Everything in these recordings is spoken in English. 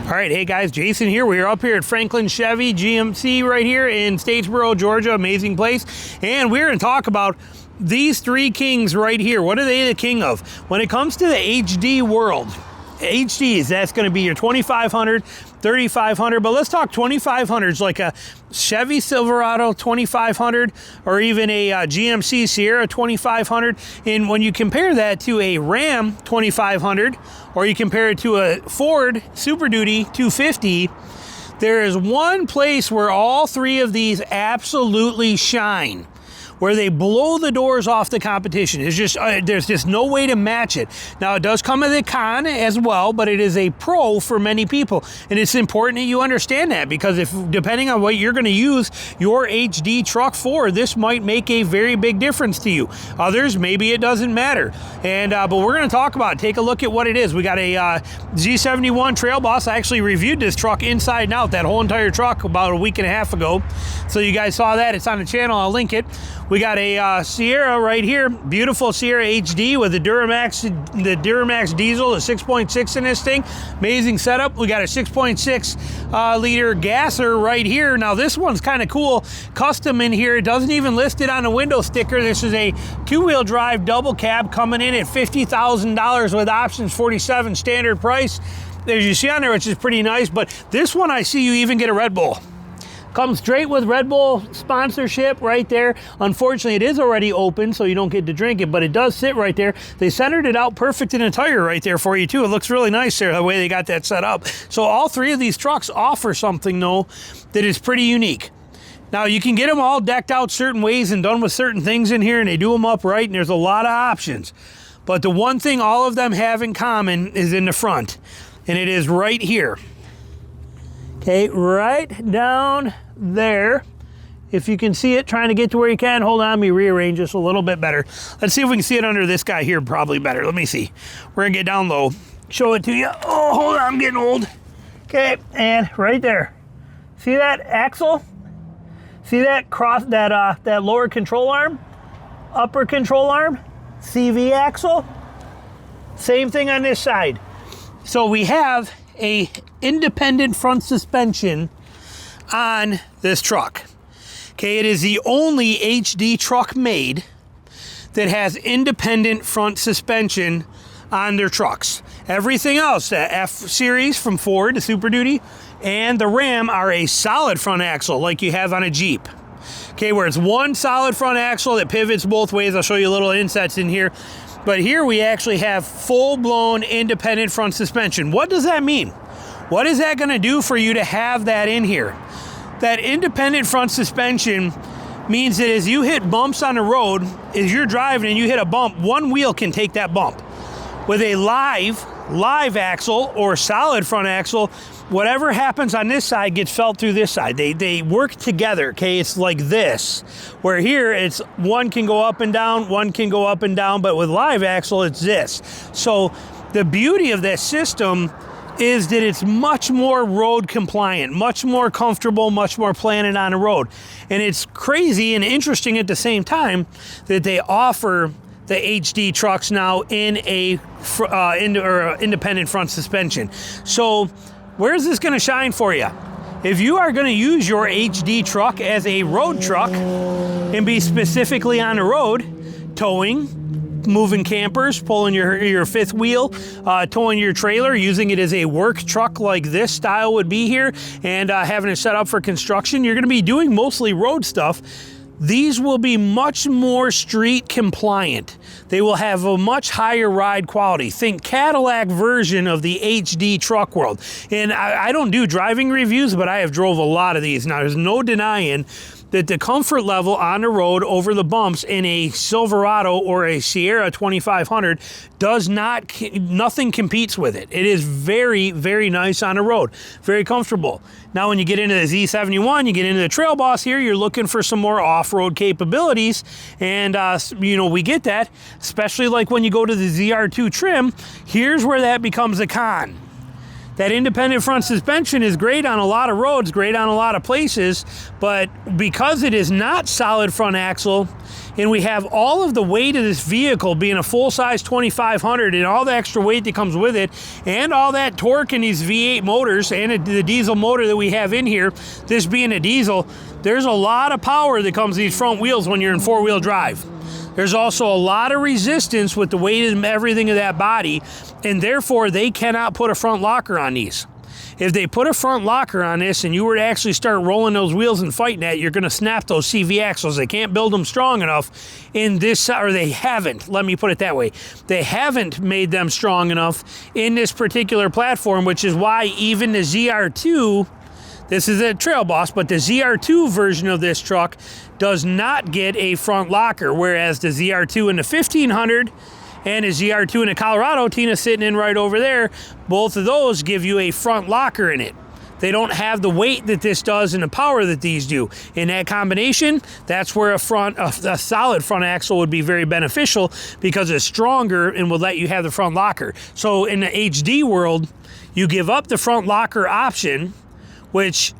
All right, hey guys, Jason here. We are up here at Franklin Chevy GMC right here in Statesboro, Georgia. Amazing place. And we're going to talk about these three kings right here. What are they the king of? When it comes to the HD world, HDs, that's going to be your 2500, 3500, but let's talk 2500s like a Chevy Silverado 2500 or even a GMC Sierra 2500. And when you compare that to a Ram 2500 or you compare it to a Ford Super Duty 250, there is one place where all three of these absolutely shine, where they blow the doors off the competition. It's just there's just no way to match it. Now, it does come with a con as well, but it is a pro for many people. And it's important that you understand that, because if depending on what you're going to use your HD truck for, this might make a very big difference to you. Others, maybe it doesn't matter. And but we're going to talk about it. Take a look at what it is. We got a Z71 Trail Boss. I actually reviewed this truck inside and out, that whole entire truck, about a week and a half ago. So you guys saw that. It's on the channel. I'll link it. We got a Sierra right here, beautiful Sierra HD with the Duramax diesel, the 6.6 in this thing. Amazing setup. We got a 6.6 liter gasser right here. Now this one's kind of cool, custom in here. It doesn't even list it on the window sticker. This is a two-wheel drive double cab coming in at $50,000 with options, $47,000 standard price. As you see on there, which is pretty nice. But this one, I see you even get a Red Bull. Comes straight with Red Bull sponsorship right there. Unfortunately, it is already open, so you don't get to drink it, but it does sit right there. They centered it out perfect in a tire right there for you, too. It looks really nice there, the way they got that set up. So all three of these trucks offer something, though, that is pretty unique. Now, you can get them all decked out certain ways and done with certain things in here, and they do them up right, and there's a lot of options. But the one thing all of them have in common is in the front, and it is right here. Okay, right down there. If you can see it, trying to get to where you can. Hold on, let me rearrange this a little bit better. Let's see if we can see it under this guy here, probably better. Let me see. We're gonna get down low. Show it to you. Oh, hold on, I'm getting old. Okay, and right there. See that axle? See that that lower control arm? Upper control arm? CV axle? Same thing on this side. So we have a independent front suspension on this truck. Okay, it is the only HD truck made that has independent front suspension on their trucks. Everything else, the F-Series from Ford, the Super Duty, and the Ram are a solid front axle like you have on a Jeep. Okay, where it's one solid front axle that pivots both ways. I'll show you little insets in here. But here we actually have full-blown independent front suspension. What does that mean? What is that going to do for you to have that in here? That independent front suspension means that as you hit bumps on the road, as you're driving and you hit a bump, one wheel can take that bump. With a live axle or solid front axle, whatever happens on this side gets felt through this side. They work together, okay? It's like this, where here it's one can go up and down, one can go up and down, but with live axle, it's this. So the beauty of this system is that it's much more road compliant, much more comfortable, much more planted on the road. And it's crazy and interesting at the same time that they offer the HD trucks now in a independent front suspension. So where's this gonna shine for you? If you are gonna use your HD truck as a road truck and be specifically on the road, towing, moving campers, pulling your fifth wheel, towing your trailer, using it as a work truck like this style would be here, and having it set up for construction, you're gonna be doing mostly road stuff. These will be much more street compliant. They will have a much higher ride quality. Think Cadillac version of the HD truck world. And I don't do driving reviews, but I have drove a lot of these. Now, there's no denying that the comfort level on the road over the bumps in a Silverado or a Sierra 2500 nothing competes with it. It is very, very nice on the road, very comfortable. Now, when you get into the Z71, you get into the Trail Boss here, you're looking for some more off-road capabilities, and you know, we get that, especially like when you go to the ZR2 trim. Here's where that becomes a con. That independent front suspension is great on a lot of roads, great on a lot of places, but because it is not solid front axle, and we have all of the weight of this vehicle being a full-size 2500 and all the extra weight that comes with it, and all that torque in these V8 motors and the diesel motor that we have in here, this being a diesel, there's a lot of power that comes to these front wheels when you're in four-wheel drive. There's also a lot of resistance with the weight and everything of that body, and therefore they cannot put a front locker on these. If they put a front locker on this and you were to actually start rolling those wheels and fighting that, you're going to snap those CV axles. They can't build them strong enough in this, or they haven't, let me put it that way. They haven't made them strong enough in this particular platform, which is why even the ZR2, this is a Trail Boss, but the ZR2 version of this truck does not get a front locker, whereas the ZR2 in the 1500 and a ZR2 in a Colorado, Tina's sitting in right over there, both of those give you a front locker in it. They don't have the weight that this does and the power that these do. In that combination, that's where a solid front axle would be very beneficial, because it's stronger and will let you have the front locker. So in the HD world, you give up the front locker option, which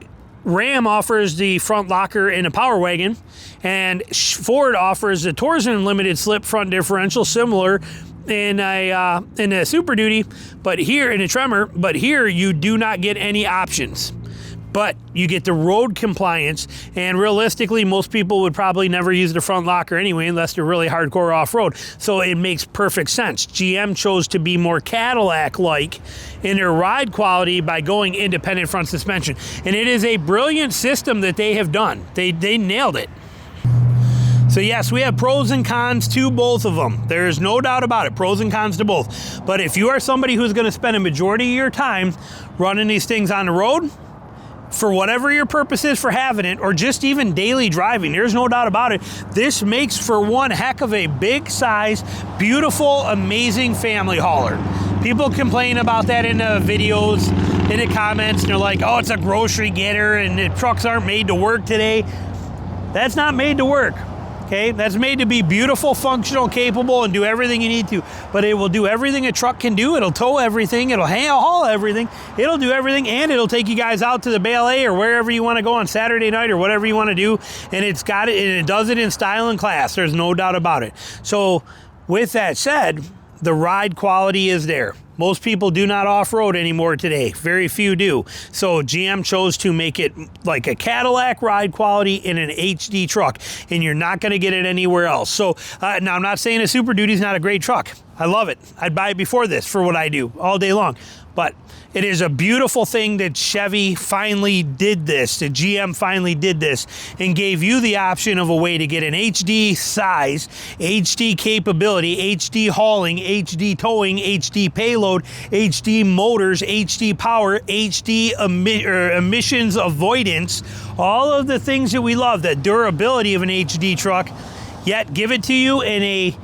Ram offers the front locker in a Power Wagon, and Ford offers the Torsen limited slip front differential, similar in a Super Duty, but here in a Tremor, but here you do not get any options. But you get the road compliance, and realistically, most people would probably never use the front locker anyway, unless they're really hardcore off-road. So it makes perfect sense. GM chose to be more Cadillac-like in their ride quality by going independent front suspension. And it is a brilliant system that they have done. They nailed it. So yes, we have pros and cons to both of them. There's no doubt about it, pros and cons to both. But if you are somebody who's gonna spend a majority of your time running these things on the road, for whatever your purpose is for having it, or just even daily driving, there's no doubt about it, this makes for one heck of a big size, beautiful, amazing family hauler. People complain about that in the videos, in the comments, and they're like, oh, it's a grocery getter and the trucks aren't made to work today. That's not made to work. Okay, that's made to be beautiful, functional, capable, and do everything you need to. But it will do everything a truck can do. It'll tow everything. It'll haul everything. It'll do everything, and it'll take you guys out to the ballet or wherever you want to go on Saturday night or whatever you want to do. And it's got it, and it does it in style and class. There's no doubt about it. So with that said, the ride quality is there. Most people do not off-road anymore today. Very few do. So GM chose to make it like a Cadillac ride quality in an HD truck, and you're not going to get it anywhere else. So now I'm not saying a Super Duty is not a great truck. I love it. I'd buy it before this for what I do all day long. But it is a beautiful thing that Chevy finally did this, that GM finally did this, and gave you the option of a way to get an HD size, HD capability, HD hauling, HD towing, HD payload, HD motors, HD power, HD emissions avoidance, all of the things that we love, the durability of an HD truck, yet give it to you in a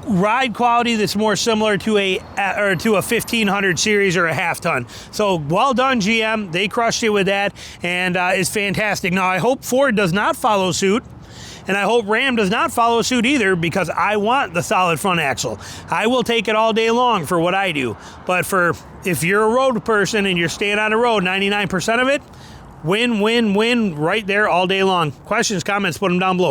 ride quality that's more similar to a 1500 series or a half ton. So well done, GM. They crushed it with that, and it's fantastic. Now I hope Ford does not follow suit, and I hope Ram does not follow suit either, because I want the solid front axle. I will take it all day long for what I do. But if you're a road person and you're staying on the road 99% of it, win, win, win right there all day long. Questions, comments, put them down below.